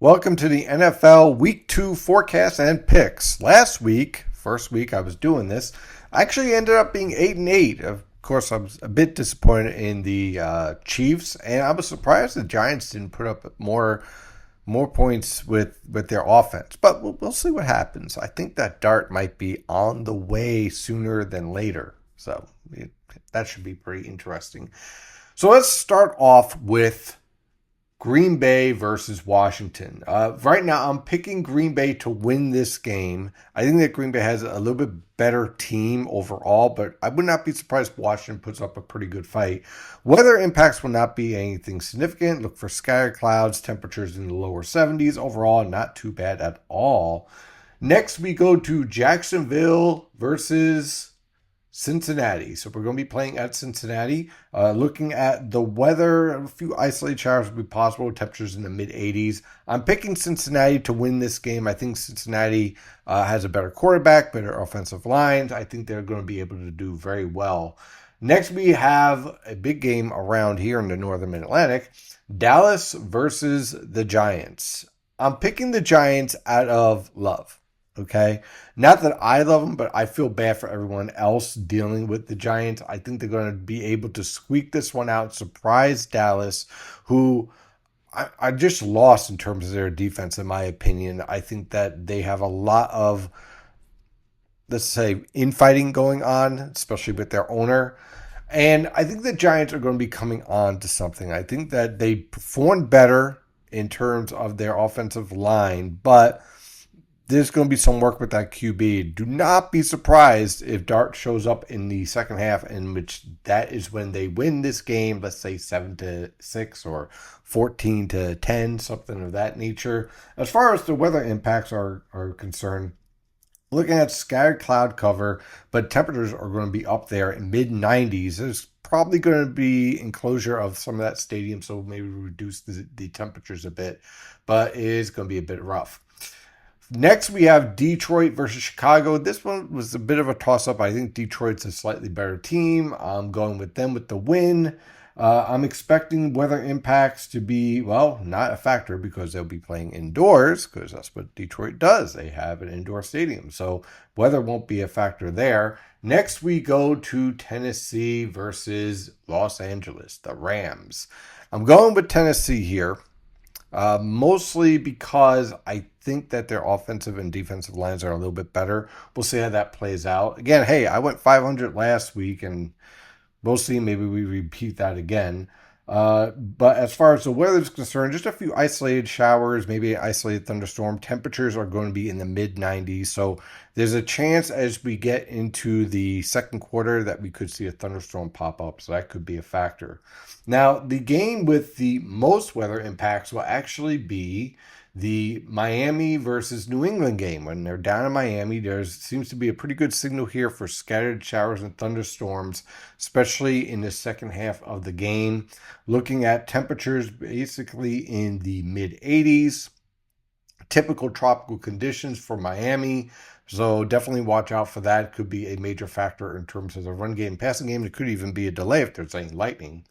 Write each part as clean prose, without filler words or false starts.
Welcome to the NFL Week 2 forecast and picks. Last week, first week I was doing this, I actually ended up being 8-8. Of course, I was a bit disappointed in the Chiefs, and I was surprised the Giants didn't put up more points with their offense. But we'll see what happens. I think that dart might be on the way sooner than later. So that should be pretty interesting. So let's start off with Green Bay versus Washington. Right now, I'm picking Green Bay to win this game. I think that Green Bay has a little bit better team overall, but I would not be surprised if Washington puts up a pretty good fight. Weather impacts will not be anything significant. Look for scattered clouds, temperatures in the lower 70s. Overall, not too bad at all. Next, we go to Jacksonville versus Cincinnati. So we're going to be playing at Cincinnati. Looking at the weather, a few isolated showers will be possible. Temperatures in the mid 80s. I'm picking Cincinnati to win this game. I think Cincinnati has a better quarterback, better offensive lines. I think they're going to be able to do very well. Next, we have a big game around here in the Northern Mid-Atlantic. Dallas versus the Giants. I'm picking the Giants out of love. Okay. Not that I love them, but I feel bad for everyone else dealing with the Giants. I think they're going to be able to squeak this one out, surprise Dallas, who I just lost in terms of their defense, in my opinion. I think that they have a lot of, let's say, infighting going on, especially with their owner. And I think the Giants are going to be coming on to something. I think that they performed better in terms of their offensive line, but there's going to be some work with that QB. Do not be surprised if Dart shows up in the second half, in which that is when they win this game, let's say 7-6 or 14-10, something of that nature. As far as the weather impacts are concerned, looking at scattered cloud cover, but temperatures are going to be up there in mid 90s. There's probably going to be enclosure of some of that stadium, so maybe reduce the temperatures a bit, but it is going to be a bit rough. Next, we have Detroit versus Chicago. This one was a bit of a toss-up. I think Detroit's a slightly better team. I'm going with them with the win. I'm expecting weather impacts to be, well, not a factor because they'll be playing indoors, because that's what Detroit does. They have an indoor stadium, so weather won't be a factor there. Next, we go to Tennessee versus Los Angeles, the Rams. I'm going with Tennessee here. Mostly because I think that their offensive and defensive lines are a little bit better. We'll see how that plays out. Again, hey, I went 500 last week, and we'll see. Maybe we repeat that again. But as far as the weather is concerned, just a few isolated showers, maybe an isolated thunderstorm. Temperatures are going to be in the mid 90s. So there's a chance as we get into the second quarter that we could see a thunderstorm pop up. So that could be a factor. Now, the game with the most weather impacts will actually be the Miami versus New England game. When they're down in Miami, there seems to be a pretty good signal here for scattered showers and thunderstorms, especially in the second half of the game. Looking at temperatures basically in the mid 80s, typical tropical conditions for Miami. So definitely watch out for that. Could be a major factor in terms of the run game, passing game. It could even be a delay if there's any lightning.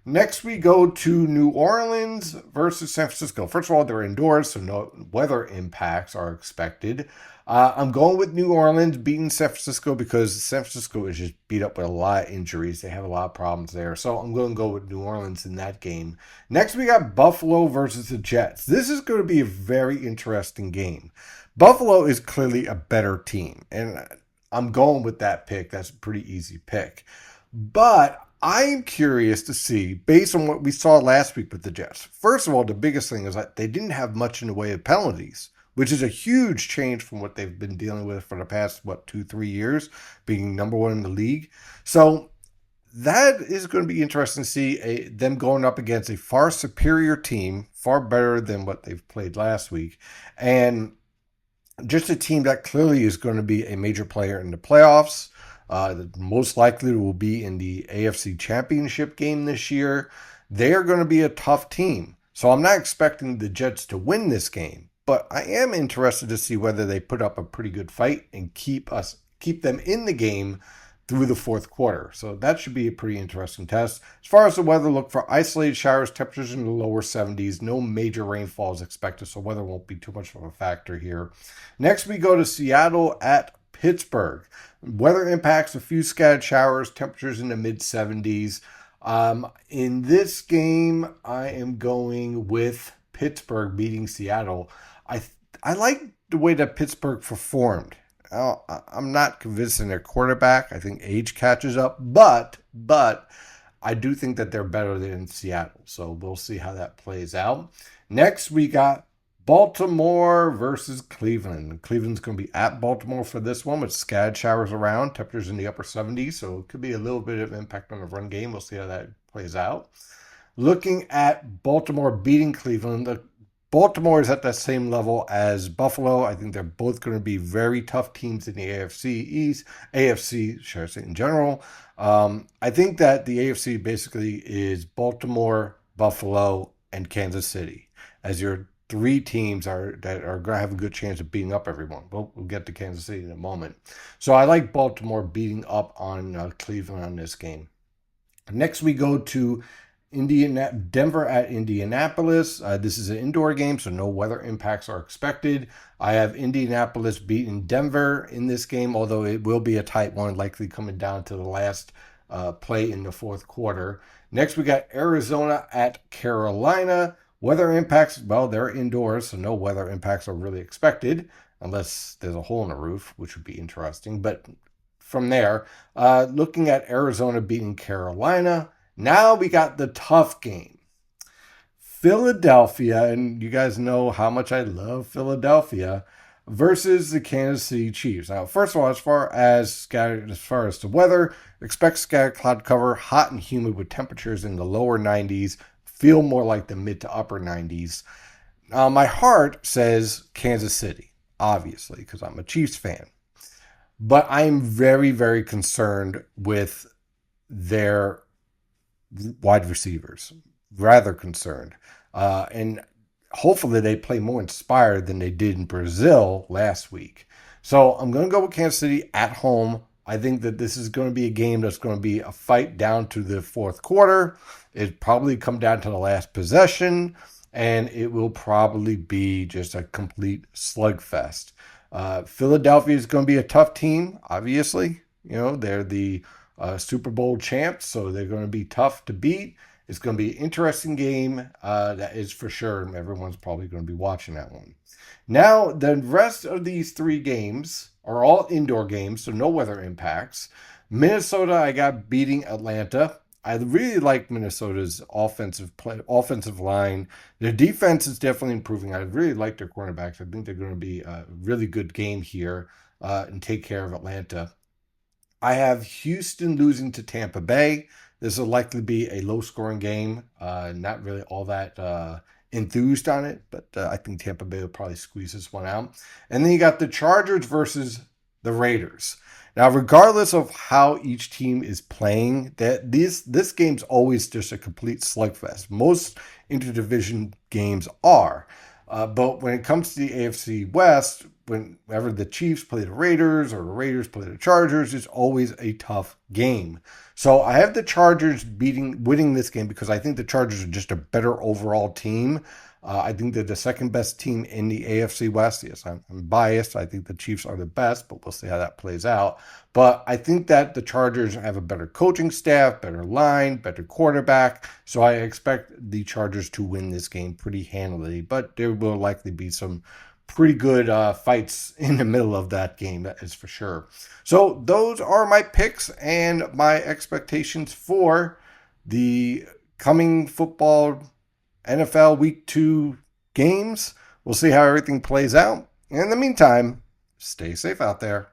Next, we go to New Orleans versus San Francisco. First of all, they're indoors, so no weather impacts are expected. I'm going with New Orleans beating San Francisco because San Francisco is just beat up with a lot of injuries. They have a lot of problems there. So I'm going to go with New Orleans in that game. Next, we got Buffalo versus the Jets. This is going to be a very interesting game. Buffalo is clearly a better team, and I'm going with that pick. That's a pretty easy pick. But I'm curious to see, based on what we saw last week with the Jets. First of all, the biggest thing is that they didn't have much in the way of penalties, which is a huge change from what they've been dealing with for the past, 2-3 years, being number one in the league. So that is going to be interesting to see them going up against a far superior team, far better than what they've played last week, and just a team that clearly is going to be a major player in the playoffs. Most likely will be in the AFC Championship game this year. They are going to be a tough team. So I'm not expecting the Jets to win this game, but I am interested to see whether they put up a pretty good fight and keep them in the game through the fourth quarter. So that should be a pretty interesting test. As far as the weather, look for isolated showers, temperatures in the lower 70s. No major rainfall is expected, so weather won't be too much of a factor here. Next, we go to Seattle at Pittsburgh. Weather impacts, a few scattered showers, temperatures in the mid 70s. In this game, I am going with Pittsburgh beating Seattle. I like the way that Pittsburgh performed. I'm not convinced in their quarterback. I think age catches up, but I do think that they're better than Seattle. So we'll see how that plays out. Next, we got Baltimore versus Cleveland. Cleveland's going to be at Baltimore for this one with scattered showers around, temperatures in the upper 70s. So it could be a little bit of impact on the run game. We'll see how that plays out. Looking at Baltimore beating Cleveland, Baltimore is at that same level as Buffalo. I think they're both going to be very tough teams in the AFC East, AFC, should I say, in general. I think that the AFC basically is Baltimore, Buffalo, and Kansas City as your three teams that are going to have a good chance of beating up everyone. We'll get to Kansas City in a moment. So I like Baltimore beating up on Cleveland on this game. Next, we go to Denver at Indianapolis. This is an indoor game, so no weather impacts are expected. I have Indianapolis beating Denver in this game, although it will be a tight one, likely coming down to the last play in the fourth quarter. Next, we got Arizona at Carolina. Weather impacts, well, they're indoors, so no weather impacts are really expected, unless there's a hole in the roof, which would be interesting. But from there, looking at Arizona beating Carolina, now we got the tough game. Philadelphia, and you guys know how much I love Philadelphia, versus the Kansas City Chiefs. Now, first of all, as far as the weather, expect scattered cloud cover, hot and humid with temperatures in the lower 90s, feel more like the mid to upper 90s. My heart says Kansas City, obviously, because I'm a Chiefs fan. But I'm very, very concerned with their wide receivers, rather concerned. And hopefully they play more inspired than they did in Brazil last week. So I'm going to go with Kansas City at home. I think that this is going to be a game that's going to be a fight down to the fourth quarter. It probably come down to the last possession, and it will probably be just a complete slugfest. Philadelphia is going to be a tough team, obviously. You know, they're the Super Bowl champs, so they're going to be tough to beat. It's going to be an interesting game, that is for sure, and everyone's probably going to be watching that one. Now, the rest of these three games are all indoor games, so no weather impacts. Minnesota, I got beating Atlanta. I really like Minnesota's offensive line. Their defense is definitely improving. I really like their cornerbacks. I think they're going to be a really good game here and take care of Atlanta. I have Houston losing to Tampa Bay. This will likely be a low-scoring game. Not really all that enthused on it, but I think Tampa Bay will probably squeeze this one out. And then you got the Chargers versus the Raiders. Now, regardless of how each team is playing, this game's always just a complete slugfest. Most interdivision games are. But when it comes to the AFC West, whenever the Chiefs play the Raiders or the Raiders play the Chargers, it's always a tough game. So I have the Chargers winning this game because I think the Chargers are just a better overall team. I think they're the second best team in the AFC West. Yes, I'm biased. I think the Chiefs are the best, but we'll see how that plays out. But I think that the Chargers have a better coaching staff, better line, better quarterback. So I expect the Chargers to win this game pretty handily. But there will likely be some pretty good fights in the middle of that game, that is for sure. So those are my picks and my expectations for the coming football NFL Week 2 games. We'll see how everything plays out. In the meantime, stay safe out there.